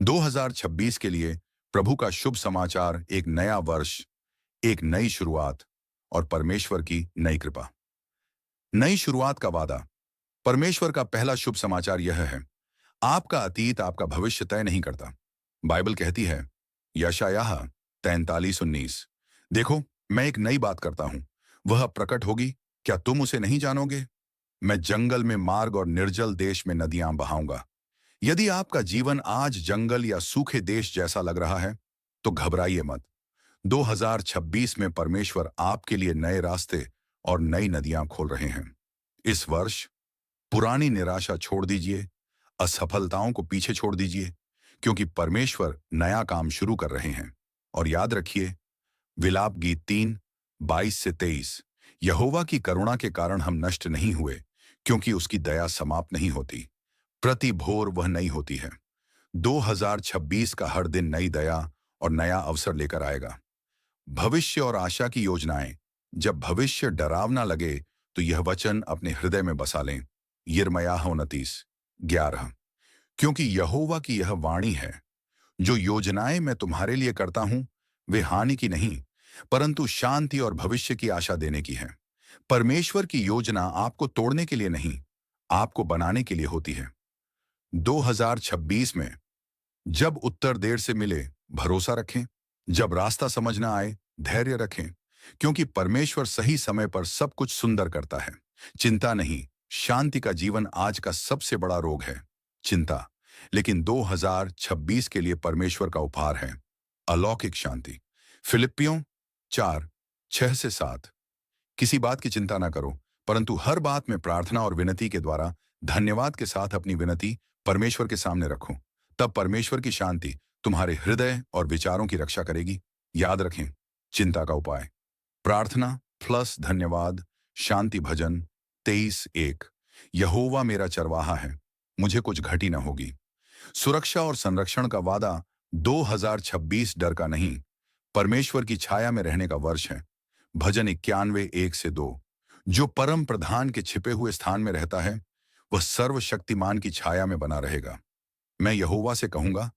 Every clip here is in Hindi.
2026 के लिए प्रभु का शुभ समाचार, एक नया वर्ष, एक नई शुरुआत और परमेश्वर की नई कृपा। नई शुरुआत का वादा। परमेश्वर का पहला शुभ समाचार यह है, आपका अतीत आपका भविष्य तय नहीं करता। बाइबल कहती है, यशायाह 43:19, देखो मैं एक नई बात करता हूं, वह अब प्रकट होगी, क्या तुम उसे नहीं जानोगे? मैं जंगल में मार्ग और निर्जल देश में नदियां बहाऊंगा। यदि आपका जीवन आज जंगल या सूखे देश जैसा लग रहा है, तो घबराइए मत। 2026 में परमेश्वर आपके लिए नए रास्ते और नई नदियां खोल रहे हैं। इस वर्ष पुरानी निराशा छोड़ दीजिए, असफलताओं को पीछे छोड़ दीजिए, क्योंकि परमेश्वर नया काम शुरू कर रहे हैं। और याद रखिए, विलाप गीत 3:22-23, यहोवा की करुणा के कारण हम नष्ट नहीं हुए, क्योंकि उसकी दया समाप्त नहीं होती, प्रति भोर वह नई होती है। 2026 का हर दिन नई दया और नया अवसर लेकर आएगा। भविष्य और आशा की योजनाएं। जब भविष्य डरावना लगे, तो यह वचन अपने हृदय में बसा लें। यिर्मयाह 29:11, क्योंकि यहोवा की यह वाणी है, जो योजनाएं मैं तुम्हारे लिए करता हूं, वे हानि की नहीं, परंतु शांति और भविष्य की आशा देने की है। परमेश्वर की योजना आपको तोड़ने के लिए नहीं, आपको बनाने के लिए होती है। 2026 में जब उत्तर देर से मिले, भरोसा रखें। जब रास्ता समझ ना आए, धैर्य रखें, क्योंकि परमेश्वर सही समय पर सब कुछ सुंदर करता है। चिंता नहीं, शांति का जीवन आज का सबसे बड़ा रोग है, चिंता। लेकिन 2026 के लिए परमेश्वर का उपहार है अलौकिक शांति। फिलिप्पियों 4:6-7, किसी बात की चिंता ना करो, परंतु हर बात में प्रार्थना और विनती के द्वारा धन्यवाद के साथ अपनी विनती परमेश्वर के सामने रखो। तब परमेश्वर की शांति तुम्हारे हृदय और विचारों की रक्षा करेगी। याद रखें, चिंता का उपाय, प्रार्थना प्लस धन्यवाद। शांति भजन 23:1, यहोवा मेरा चरवाहा है, मुझे कुछ घटी न होगी। सुरक्षा और संरक्षण का वादा। 2026 डर का नहीं, परमेश्वर की छाया में रहने का वर्ष है। भजन 91:1-2, जो परम प्रधान के छिपे हुए स्थान में रहता है, वह सर्वशक्तिमान की छाया में बना रहेगा। मैं यहोवा से कहूंगा,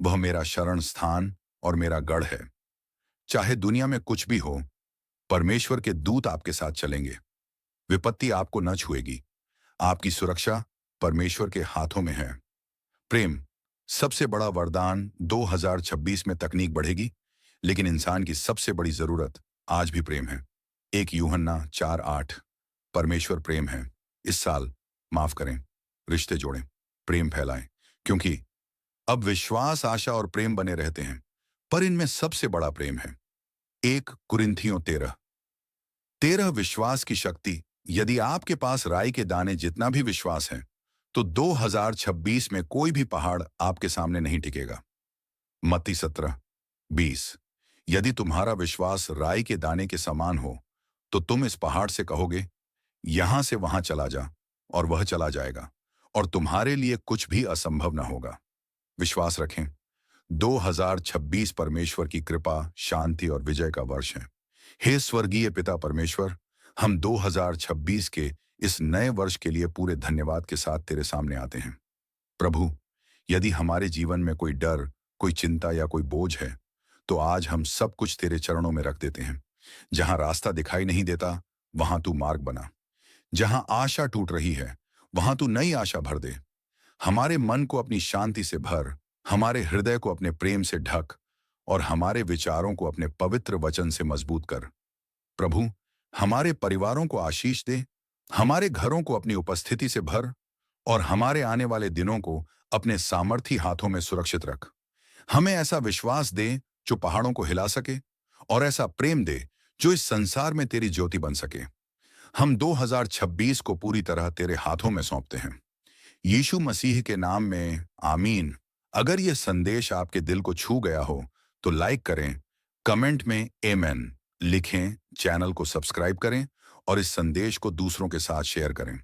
वह मेरा शरण स्थान और मेरा गढ़ है। चाहे दुनिया में कुछ भी हो, परमेश्वर के दूत आपके साथ चलेंगे। विपत्ति आपको न छुएगी। आपकी सुरक्षा परमेश्वर के हाथों में है। प्रेम, सबसे बड़ा वरदान। 2026 में तकनीक बढ़ेगी, लेकिन इंसान की सबसे बड़ी जरूरत आज भी प्रेम है। 1 यूहन्ना 4:8, परमेश्वर प्रेम है। इस साल माफ करें, रिश्ते जोड़ें, प्रेम फैलाएं, क्योंकि अब विश्वास, आशा और प्रेम बने रहते हैं, पर इनमें सबसे बड़ा प्रेम है। 1 कुरिन्थियों 13:13, विश्वास की शक्ति। यदि आपके पास राई के दाने जितना भी विश्वास है, तो 2026 में कोई भी पहाड़ आपके सामने नहीं टिकेगा। मत्ती 17:20, यदि तुम्हारा विश्वास राई के दाने के समान हो, तो तुम इस पहाड़ से कहोगे, यहां से वहां चला जा, और वह चला जाएगा, और तुम्हारे लिए कुछ भी असंभव न होगा। विश्वास रखें। 2026 परमेश्वर की कृपा, शांति और विजय का वर्ष है। हे स्वर्गीय पिता परमेश्वर, हम 2026 के इस नए वर्ष के लिए पूरे धन्यवाद के साथ तेरे सामने आते हैं। प्रभु, यदि हमारे जीवन में कोई डर, कोई चिंता या कोई बोझ है, तो आज हम सब कुछ तेरे चरणों में रख देते हैं। जहां रास्ता दिखाई नहीं देता, वहां तू मार्ग बना। जहां आशा टूट रही है, वहां तू नई आशा भर दे। हमारे मन को अपनी शांति से भर, हमारे हृदय को अपने प्रेम से ढक, और हमारे विचारों को अपने पवित्र वचन से मजबूत कर। प्रभु, हमारे परिवारों को आशीष दे, हमारे घरों को अपनी उपस्थिति से भर, और हमारे आने वाले दिनों को अपने सामर्थी हाथों में सुरक्षित रख। हमें ऐसा विश्वास दे जो पहाड़ों को हिला सके, और ऐसा प्रेम दे जो इस संसार में तेरी ज्योति बन सके। हम 2026 को पूरी तरह तेरे हाथों में सौंपते हैं। यीशु मसीह के नाम में आमीन। अगर यह संदेश आपके दिल को छू गया हो, तो लाइक करें, कमेंट में आमीन लिखें, चैनल को सब्सक्राइब करें और इस संदेश को दूसरों के साथ शेयर करें।